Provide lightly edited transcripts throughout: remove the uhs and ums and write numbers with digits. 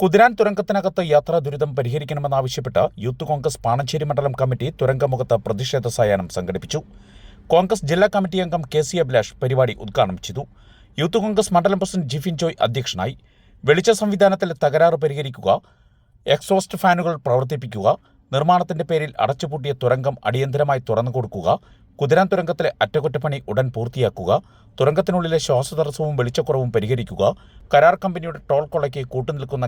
കുതിരാൻ തുരങ്കത്തിനകത്ത് യാത്രാ ദുരിതം പരിഹരിക്കണമെന്നാവശ്യപ്പെട്ട് യൂത്ത് കോൺഗ്രസ് പാണഞ്ചേരി മണ്ഡലം കമ്മിറ്റി തുരങ്കമുഖത്ത് പ്രതിഷേധ സായാഹ്നം സംഘടിപ്പിച്ചു. കോൺഗ്രസ് ജില്ലാ കമ്മിറ്റി അംഗം കെ.സി. അഭിലാഷ് പരിപാടി ഉദ്ഘാടനം ചെയ്തു. യൂത്ത് കോൺഗ്രസ് മണ്ഡലം പ്രസിഡന്റ് ജിഫിൻ ജോയ് അധ്യക്ഷനായി. വെളിച്ച സംവിധാനത്തിലെ തകരാറ് പരിഹരിക്കുക, എക്സോസ്റ്റ് ഫാനുകൾ പ്രവർത്തിപ്പിക്കുക, നിർമ്മാണത്തിന്റെ പേരിൽ അടച്ചുപൂട്ടിയ തുരങ്കം അടിയന്തരമായി തുറന്നുകൊടുക്കുക, കുതിരാൻ തുരങ്കത്തിലെ അറ്റകുറ്റപ്പണി ഉടൻ പൂർത്തിയാക്കുക, തുരങ്കത്തിനുള്ളിലെ ശ്വാസതടസ്സവും വെളിച്ചക്കുറവും പരിഹരിക്കുക, കരാർ കമ്പനിയുടെ ടോൾ കൊള്ളയ്ക്ക് കൂട്ടുനിൽക്കുന്ന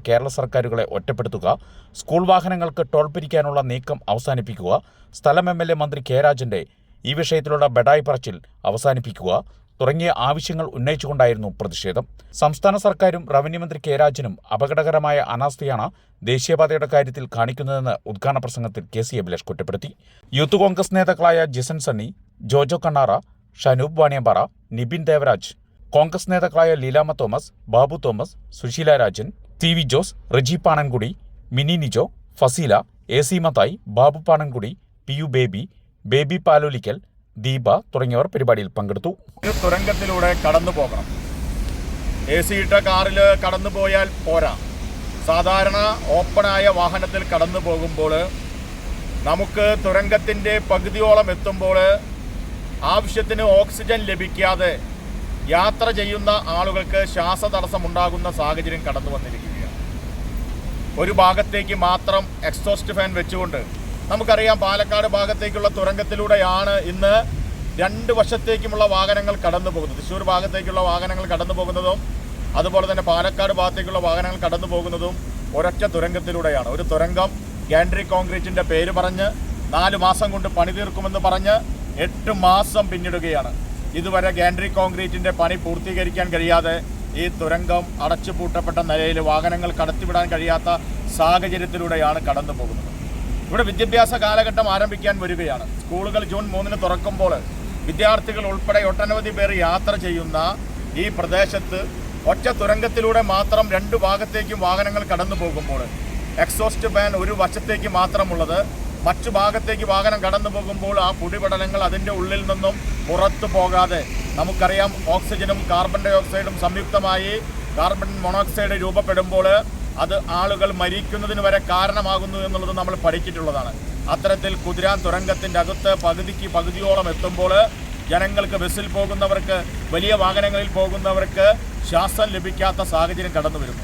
കേരള സർക്കാരുകളെ ഒറ്റപ്പെടുത്തുക, സ്കൂൾ വാഹനങ്ങൾക്ക് ടോൾ പിരിക്കാനുള്ള നീക്കം അവസാനിപ്പിക്കുക, സ്ഥലം എം.എൽ.എ. മന്ത്രി കെ. രാജന്റെ ഈ വിഷയത്തിലുള്ള ബഡായി പറച്ചിൽ അവസാനിപ്പിക്കുക തുടങ്ങിയ ആവശ്യങ്ങൾ ഉന്നയിച്ചുകൊണ്ടായിരുന്നു പ്രതിഷേധം. സംസ്ഥാന സർക്കാരും റവന്യൂ മന്ത്രി കെ. രാജനും അപകടകരമായ അനാസ്ഥയാണ് ദേശീയപാതയുടെ കാര്യത്തിൽ കാണിക്കുന്നതെന്ന് ഉദ്ഘാടന പ്രസംഗത്തിൽ കെ.സി. അഭിലാഷ് കുറ്റപ്പെടുത്തി. യൂത്ത് കോൺഗ്രസ് നേതാക്കളായ ജിസൻ സണ്ണി, ജോജോ കണ്ണാറ, ഷനൂബ് വാണിയമ്പാറ, നിബിൻ ദേവരാജ്, കോൺഗ്രസ് നേതാക്കളായ Leelamma Thomas, Babu Thomas, Susheela Rajan, T V. Jose, Reji Panankudi, Mini Nijo, Fazeela, A C. Mathai, Babu Panankudi, P U. Baby Palolickal, Deepa തുടങ്ങിയവർ പരിപാടിയിൽ പങ്കെടുത്തു. തുരങ്കത്തിലൂടെ കടന്നു പോകണം. AC ഇട്ട കാറിൽ കടന്നു പോയാൽ പോരാ. സാധാരണ ഓപ്പണായ വാഹനത്തിൽ കടന്നു പോകുമ്പോൾ നമുക്ക് തുരങ്കത്തിൻ്റെ പകുതിയോളം എത്തുമ്പോൾ ആവശ്യത്തിന് ഓക്സിജൻ ലഭിക്കാതെ യാത്ര ചെയ്യുന്ന ആളുകൾക്ക് ശ്വാസതടസ്സമുണ്ടാകുന്ന സാഹചര്യം കടന്നു വന്നിരിക്കുകയാണ്. ഒരു ഭാഗത്തേക്ക് മാത്രം എക്സോസ്റ്റ് ഫാൻ വെച്ചുകൊണ്ട് നമുക്കറിയാം, പാലക്കാട് ഭാഗത്തേക്കുള്ള തുരങ്കത്തിലൂടെയാണ് ഇന്ന് രണ്ട് വശത്തേക്കുമുള്ള വാഹനങ്ങൾ കടന്നു പോകുന്നത്. തൃശ്ശൂർ ഭാഗത്തേക്കുള്ള വാഹനങ്ങൾ കടന്നു പോകുന്നതും അതുപോലെ തന്നെ പാലക്കാട് ഭാഗത്തേക്കുള്ള വാഹനങ്ങൾ കടന്നു പോകുന്നതും ഒരൊറ്റ തുരങ്കത്തിലൂടെയാണ്. ഒരു തുരങ്കം ഗാൻഡ്രി കോൺക്രീറ്റിൻ്റെ പേര് പറഞ്ഞ് 4 മാസം കൊണ്ട് പണി തീർക്കുമെന്ന് പറഞ്ഞ് 8 മാസം പിന്നിടുകയാണ്. ഇതുവരെ ഗാൻഡ്രി കോൺക്രീറ്റിൻ്റെ പണി പൂർത്തീകരിക്കാൻ കഴിയാതെ ഈ തുരങ്കം അടച്ചുപൂട്ടപ്പെട്ട നിലയിൽ വാഹനങ്ങൾ കടത്തിവിടാൻ കഴിയാത്ത സാഹചര്യത്തിലൂടെയാണ് കടന്നു പോകുന്നത്. ഇവിടെ വിദ്യാഭ്യാസ കാലഘട്ടം ആരംഭിക്കാൻ വരികയാണ്. സ്കൂളുകൾ ജൂൺ 3-ന് തുറക്കുമ്പോൾ വിദ്യാർത്ഥികൾ ഉൾപ്പെടെ ഒട്ടനവധി പേർ യാത്ര ചെയ്യുന്ന ഈ പ്രദേശത്ത് ഒറ്റ തുരങ്കത്തിലൂടെ മാത്രം 2 ഭാഗത്തേക്കും വാഹനങ്ങൾ കടന്നു പോകുമ്പോൾ എക്സോസ്റ്റ് ഫാൻ ഒരു വശത്തേക്ക് മാത്രമുള്ളത്, മറ്റു ഭാഗത്തേക്ക് വാഹനം കടന്നു പോകുമ്പോൾ ആ പൊടിപടലങ്ങൾ അതിൻ്റെ ഉള്ളിൽ നിന്നും പുറത്തു പോകാതെ, നമുക്കറിയാം ഓക്സിജനും കാർബൺ ഡൈ ഓക്സൈഡും സംയുക്തമായി കാർബൺ മോണോക്സൈഡ് രൂപപ്പെടുമ്പോൾ അത് ആളുകൾ മരിക്കുന്നതിന് വരെ കാരണമാകുന്നു എന്നുള്ളത് നമ്മൾ പഠിച്ചിട്ടുള്ളതാണ്. അത്തരത്തിൽ കുതിരാൻ തുരങ്കത്തിൻ്റെ അകത്ത് പകുതിയോളം എത്തുമ്പോൾ ജനങ്ങൾക്ക് ബസ്സിൽ പോകുന്നവർക്ക്, വലിയ വാഹനങ്ങളിൽ പോകുന്നവർക്ക് ശ്വാസം ലഭിക്കാത്ത സാഹചര്യം കടന്നു വരുന്നു.